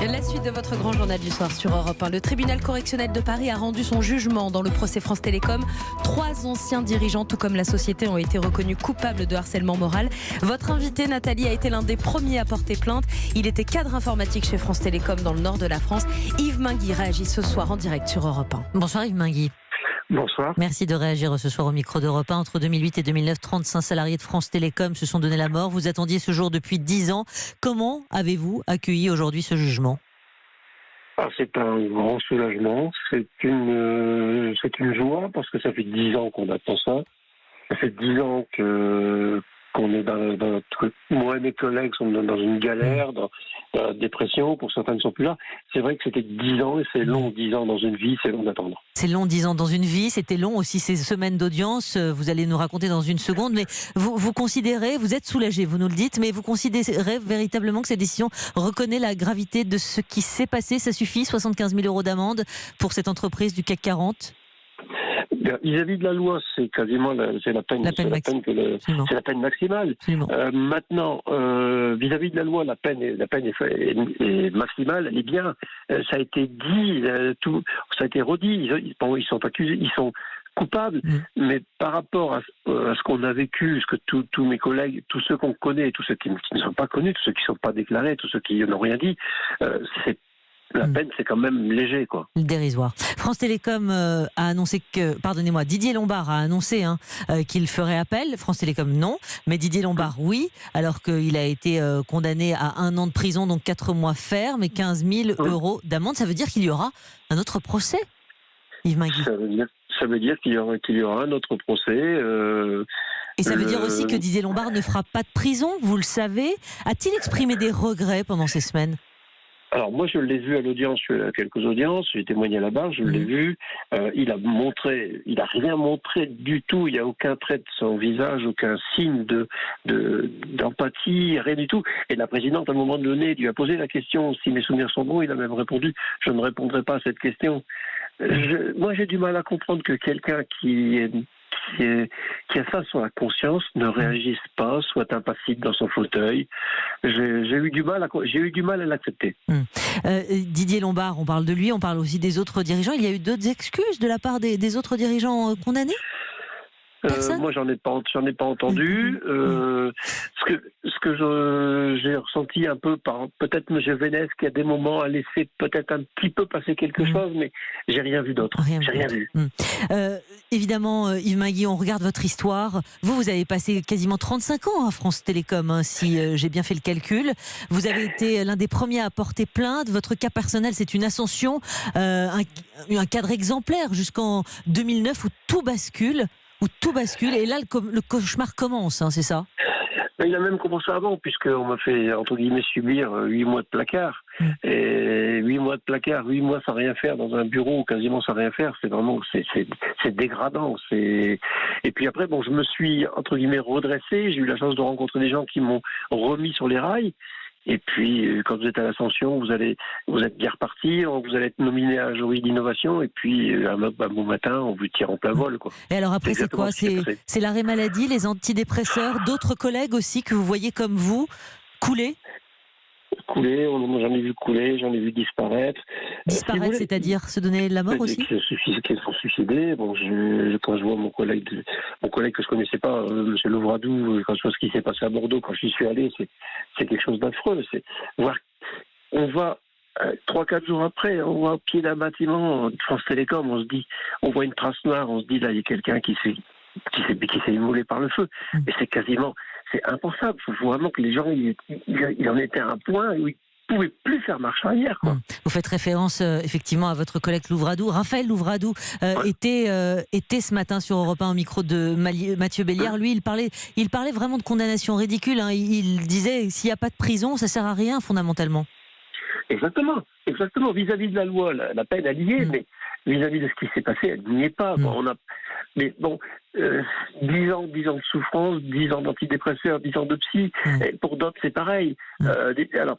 La suite de votre grand journal du soir sur Europe 1. Le tribunal correctionnel de Paris a rendu son jugement dans le procès France Télécom. 3 anciens dirigeants, tout comme la société, ont été reconnus coupables de harcèlement moral. Votre invité, Nathalie, a été l'un des premiers à porter plainte. Il était cadre informatique chez France Télécom dans le nord de la France. Yves Minguy réagit ce soir en direct sur Europe 1. Bonsoir Yves Minguy. Bonsoir. Merci de réagir ce soir au micro d'Europe 1. Entre 2008 et 2009, 35 salariés de France Télécom se sont donné la mort. Vous attendiez ce jour depuis 10 ans. Comment avez-vous accueilli aujourd'hui ce jugement ? C'est un grand soulagement. C'est une joie parce que ça fait 10 ans qu'on attend ça. Ça fait 10 ans qu'on est moi et mes collègues sont dans une galère, dans la dépression. Pour certains ne sont plus là. C'est vrai que c'était 10 ans et c'est long. 10 ans dans une vie, c'est long d'attendre. C'est long, 10 ans dans une vie. C'était long aussi ces semaines d'audience. Vous allez nous raconter dans une seconde. Mais vous considérez, vous êtes soulagé, vous nous le dites, mais vous considérez véritablement que cette décision reconnaît la gravité de ce qui s'est passé. Ça suffit, 75 000 € d'amende pour cette entreprise du CAC 40 ? Vis-à-vis de la loi, c'est quasiment la peine maximale. Maintenant, vis-à-vis de la loi, la peine est maximale, elle est bien. Ça a été dit, ça a été redit. Ils sont accusés, ils sont coupables. Mais par rapport à ce qu'on a vécu, ce que tous mes collègues, tous ceux qu'on connaît, tous ceux qui ne sont pas connus, tous ceux qui ne sont pas déclarés, tous ceux qui n'ont rien dit, la peine, c'est quand même léger, quoi. Dérisoire. France Télécom a annoncé Didier Lombard a annoncé qu'il ferait appel. France Télécom, non. Mais Didier Lombard, oui. Alors qu'il a été condamné à 1 an de prison, donc 4 mois ferme et 15 000 € d'amende. Ça veut dire qu'il y aura un autre procès, Yves Minguy. Ça veut dire qu'il y aura un autre procès. Et ça veut dire aussi que Didier Lombard ne fera pas de prison, vous le savez. A-t-il exprimé des regrets pendant ces semaines ? Alors moi je l'ai vu à l'audience, je suis à quelques audiences, j'ai témoigné là-bas, je l'ai vu, il a rien montré du tout, il n'y a aucun trait de son visage, aucun signe d'empathie, rien du tout. Et la présidente à un moment donné lui a posé la question, si mes souvenirs sont bons, il a même répondu, je ne répondrai pas à cette question. Moi j'ai du mal à comprendre que quelqu'un qui a ça sur la conscience ne réagisse pas, soit impassible dans son fauteuil. J'ai eu du mal à l'accepter. Didier Lombard, on parle de lui, on parle aussi des autres dirigeants. Il y a eu d'autres excuses de la part des autres dirigeants condamnés ? Moi, j'en ai pas entendu. Ce que j'ai ressenti un peu par peut-être M. Vénès, qui à des moments a laissé peut-être un petit peu passer quelque chose, mais j'ai rien vu d'autre. J'ai rien vu. Évidemment, Yves Minguy, on regarde votre histoire. Vous avez passé quasiment 35 ans à France Télécom, si j'ai bien fait le calcul. Vous avez été l'un des premiers à porter plainte. Votre cas personnel, c'est une ascension, un cadre exemplaire jusqu'en 2009 où tout bascule. Et là le cauchemar commence, c'est ça ? Il a même commencé avant, puisqu'on m'a fait, entre guillemets, subir 8 mois de placard. Et 8 mois de placard, 8 mois sans rien faire dans un bureau, quasiment sans rien faire, c'est vraiment, c'est dégradant. Et puis après, je me suis, entre guillemets, redressé. J'ai eu la chance de rencontrer des gens qui m'ont remis sur les rails. Et puis, quand vous êtes à l'ascension, vous êtes bien reparti, vous allez être nominé à un jury d'innovation, et puis un bon matin, on vous tire en plein vol, quoi. Et alors après, c'est quoi ? C'est l'arrêt maladie, les antidépresseurs, d'autres collègues aussi que vous voyez comme vous couler ? Couler, j'en ai vu couler, j'en ai vu disparaître. Disparaître, c'est-à-dire se donner la mort aussi ? Qu'ils sont suicidés. Quand je vois mon collègue que je connaissais pas, M. Louvradou, quand je vois ce qui s'est passé à Bordeaux, quand j'y suis allé, c'est quelque chose d'affreux. On voit 3-4 jours après, on voit au pied d'un bâtiment de France Télécom, on voit une trace noire, on se dit là, il y a quelqu'un qui s'est immolé par le feu. Et c'est impensable. Il faut vraiment que les gens, il en était à un point où ils ne pouvaient plus faire marche arrière, quoi. Vous faites référence effectivement à votre collègue Louvradou. Raphaël Louvradou était ce matin sur Europe 1 au micro de Mathieu Béliard. Lui, il parlait vraiment de condamnation ridicule. Il disait s'il n'y a pas de prison, ça ne sert à rien fondamentalement. Exactement. Vis-à-vis de la loi, la peine elle y est, mais vis-à-vis de ce qui s'est passé, elle n'y est pas. 10 ans de souffrance, 10 ans d'antidépresseurs, 10 ans de psy. Et pour d'autres, c'est pareil. Alors,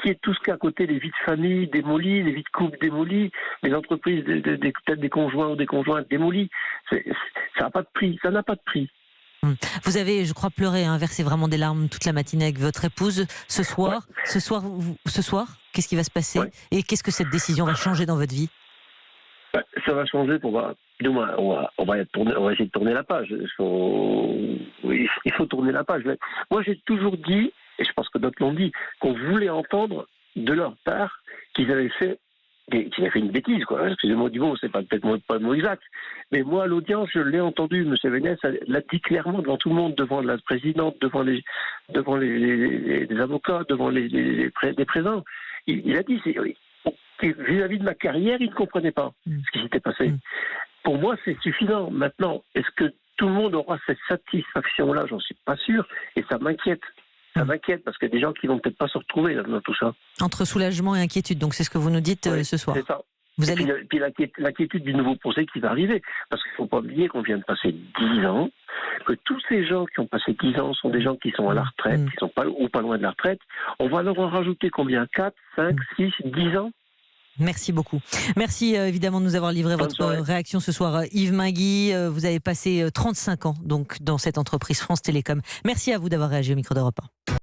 qui est tout ce qu'à côté, les vies de famille démolies, les vies de couple démolies, les entreprises, peut-être des conjoints ou des conjointes démolies. Ça n'a pas de prix. Vous avez, je crois, pleuré, versé vraiment des larmes toute la matinée avec votre épouse. Ce soir, qu'est-ce qui va se passer? Ouais. Et qu'est-ce que cette décision va changer dans votre vie? Ça va changer on va essayer de tourner la page. Il faut tourner la page. Moi, j'ai toujours dit, et je pense que d'autres l'ont dit, qu'on voulait entendre de leur part qu'ils avaient fait une bêtise, quoi. Excusez-moi du mot, c'est peut-être pas le mot exact. Mais moi, à l'audience, je l'ai entendu, M. Vénès l'a dit clairement devant tout le monde, devant la présidente, devant les avocats, devant les présents. Il a dit, vis-à-vis de ma carrière, il ne comprenait pas ce qui s'était passé. Pour moi, c'est suffisant. Maintenant, est-ce que tout le monde aura cette satisfaction-là? J'en suis pas sûr, et ça m'inquiète. Ça m'inquiète parce qu'il y a des gens qui vont peut-être pas se retrouver dans tout ça. Entre soulagement et inquiétude, donc c'est ce que vous nous dites ce soir. C'est ça. Vous Puis l'inquiétude du nouveau procès qui va arriver. Parce qu'il ne faut pas oublier qu'on vient de passer 10 ans, que tous ces gens qui ont passé 10 ans sont des gens qui sont à la retraite, qui sont pas loin de la retraite. On va leur en rajouter combien? 4, 5, 6, 10 ans? Merci beaucoup. Merci évidemment de nous avoir livré votre réaction ce soir. Yves Mainguy, vous avez passé 35 ans donc, dans cette entreprise France Télécom. Merci à vous d'avoir réagi au micro d'Europe 1.